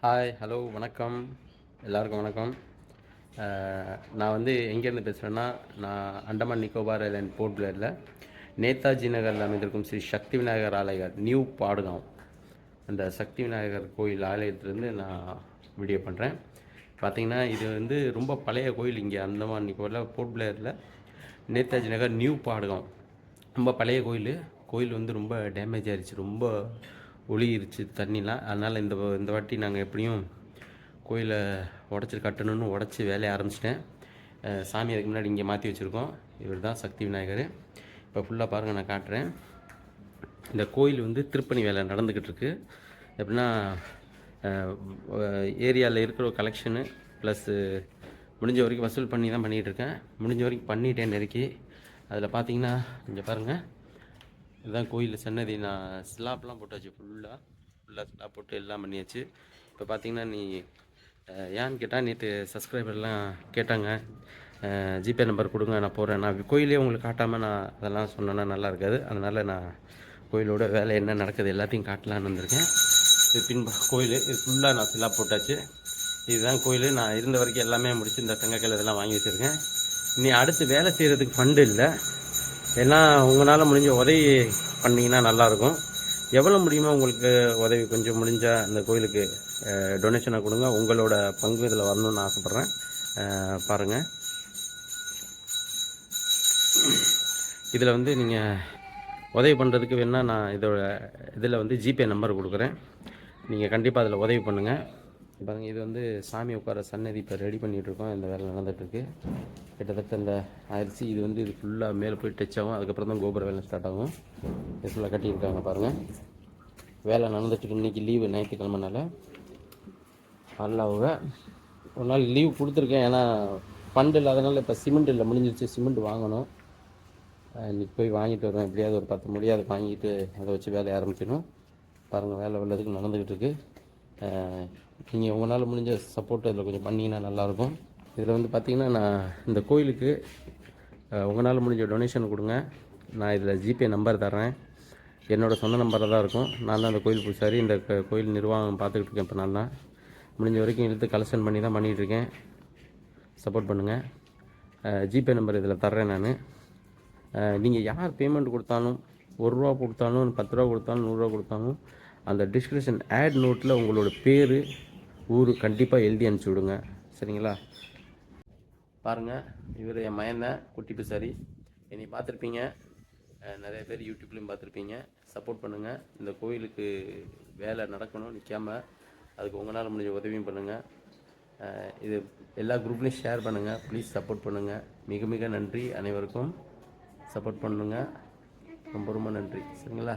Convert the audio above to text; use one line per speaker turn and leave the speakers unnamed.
Hi, hello, வணக்கம். எல்லாருக்கும் வணக்கம். நான் வந்து எங்கேருந்து பேசுகிறேன்னா, நான் அண்டமான் நிக்கோபார் ஐலேண்ட் போர்ட் பிளேயரில் நேதாஜி நகரில் அமைந்திருக்கும் ஸ்ரீ சக்தி விநாயகர் ஆலயம் நியூ பாடுகாம், அந்த சக்தி விநாயகர் கோயில் ஆலயத்திலேருந்து நான் வீடியோ பண்ணுறேன். பார்த்திங்கன்னா இது வந்து ரொம்ப பழைய கோயில். இங்கே அந்தமான் நிக்கோபாரில் போர்ட் பிளேயரில் நேதாஜி நகர் நியூ பாடுகாம் ரொம்ப பழைய கோயில். கோயில் வந்து ரொம்ப டேமேஜ் ஆகிடுச்சு, ரொம்ப ஒழுகிருச்சு தண்ணிலாம். அதனால் இந்த வாட்டி நாங்கள் எப்படியும் கோயிலை உடச்சி கட்டணும்னு உடச்சி வேலையை ஆரம்பிச்சிட்டேன். சாமி அதுக்கு முன்னாடி இங்கே மாற்றி வச்சுருக்கோம். இவர் தான் சக்தி விநாயகர். இப்போ ஃபுல்லாக பாருங்கள், நான் காட்டுறேன். இந்த கோயில் வந்து திருப்பணி வேலை நடந்துக்கிட்டு இருக்கு. எப்படின்னா ஏரியாவில் இருக்கிற ஒரு கலெக்ஷனு ப்ளஸ்ஸு முடிஞ்ச வரைக்கும் வசூல் பண்ணி தான் பண்ணிகிட்ருக்கேன். முடிஞ்ச வரைக்கும் பண்ணிட்டேன் நெருக்கி. அதில் பார்த்தீங்கன்னா இங்கே பாருங்கள், இதுதான் கோயில் சன்னதி. நான் ஸ்லாப்லாம் போட்டாச்சு, ஃபுல்லாக ஸ்லாப் போட்டு எல்லாம் பண்ணியாச்சு. இப்போ பார்த்தீங்கன்னா ஏன்னு கேட்டால், நேற்று சப்ஸ்கிரைபர்லாம் கேட்டாங்க, ஜிபே நம்பர் கொடுங்க நான் போகிறேன். நான் கோயிலே உங்களுக்கு காட்டாமல் நான் அதெல்லாம் சொன்னேன்னா நல்லா இருக்காது. அதனால் நான் கோயிலோட வேலை என்ன நடக்குது எல்லாத்தையும் காட்டலான்னு வந்திருக்கேன். இது கோயில், இது ஃபுல்லாக நான் ஸ்லாப் போட்டாச்சு. இதுதான் கோயில். நான் இருந்த வரைக்கும் எல்லாமே முடிச்சு இந்த செங்கக்கல் இதெல்லாம் வாங்கி வச்சுருக்கேன். இனி அடுத்து வேலை செய்கிறதுக்கு ஃபண்டு இல்லை. எல்லாம் உங்களால் முடிஞ்ச உதவி பண்ணிங்கன்னா நல்லாயிருக்கும். எவ்வளோ முடியுமோ உங்களுக்கு உதவி கொஞ்சம் முடிஞ்சால் இந்த கோயிலுக்கு டொனேஷனை கொடுங்க. உங்களோட பங்கு இதில் வரணும்னு ஆசைப்பட்றேன். பாருங்கள், இதில் வந்து நீங்கள் உதவி பண்ணுறதுக்கு வேணால் நான் இதில் வந்து ஜிபே நம்பர் கொடுக்குறேன். நீங்கள் கண்டிப்பாக அதில் உதவி பண்ணுங்கள். பாருங்கள், இது வந்து சாமி உட்கார சன்னதி இப்போ ரெடி பண்ணிகிட்ருக்கோம். இந்த வேலை நடந்துகிட்ருக்கு. கிட்டத்தட்ட இந்த ஆயிடுச்சு. இது வந்து இது ஃபுல்லாக மேலே போய் டச் ஆகும். அதுக்கப்புறம் தான் கோபுர வேலை ஸ்டார்ட் ஆகும். இது ஃபுல்லாக கட்டியிருக்காங்க பாருங்கள். வேலை நடந்துட்டுருக்கு. இன்றைக்கி லீவு, ஞாயிற்றுக்கிழமைனால அல்லாவுக ஒரு நாள் லீவ் கொடுத்துருக்கேன். ஏன்னா ஃபண்டு இல்லாதனால இப்போ சிமெண்ட் இல்லை, முடிஞ்சிருச்சு. சிமெண்ட் வாங்கணும். இன்றைக்கி போய் வாங்கிட்டு வருவேன். எப்படியாவது ஒரு 10 முடியாது வாங்கிட்டு அதை வச்சு வேலையை ஆரம்பிக்கணும். பாருங்கள், வேலை உள்ளதுக்கு நடந்துக்கிட்டு இருக்குது. நீங்கள் உங்களால் முடிஞ்ச சப்போர்ட் இதில் கொஞ்சம் பண்ணிங்கன்னா நல்லாயிருக்கும். இதில் வந்து பார்த்திங்கன்னா, நான் இந்த கோயிலுக்கு உங்களால் முடிஞ்ச டொனேஷன் கொடுங்க. நான் இதில் ஜிபே நம்பர் தர்றேன். என்னோடய சொந்த நம்பரில் தான் இருக்கும். நான் தான் அந்த கோயில் பூசாரி. இந்த கோயில் நிர்வாகம் பார்த்துக்கிட்டு இருக்கேன். இப்போ நான் தான் முடிஞ்ச வரைக்கும் இழுத்து கலெக்ஷன் பண்ணி தான் பண்ணிகிட்ருக்கேன். சப்போர்ட் பண்ணுங்கள். ஜிபே நம்பர் இதில் தர்றேன் நான். நீங்கள் யார் பேமெண்ட் கொடுத்தாலும், 1 ரூபா கொடுத்தாலும், 10 ரூபா கொடுத்தாலும், 100 ரூபா கொடுத்தாலும், அந்த டிஸ்கிரிப்ஷன் ஆட் நோட்டில் உங்களோட பேர், ஊர் கண்டிப்பாக எழுதி அனுப்பிச்சி விடுங்க. சரிங்களா? பாருங்கள், இவர் என் மயன்தான், குட்டி பிசாரி. என்னை பார்த்துருப்பீங்க, நிறைய பேர் யூடியூப்லேயும் பார்த்துருப்பீங்க. சப்போர்ட் பண்ணுங்கள். இந்த கோயிலுக்கு வேலை நடக்கணும், நிற்காமல். அதுக்கு உங்களால் முடிஞ்ச உதவியும் பண்ணுங்கள். இது எல்லா குரூப்லேயும் ஷேர் பண்ணுங்கள். ப்ளீஸ் சப்போர்ட் பண்ணுங்கள். மிக மிக நன்றி. அனைவருக்கும் சப்போர்ட் பண்ணுங்கள். ரொம்ப ரொம்ப நன்றி. சரிங்களா?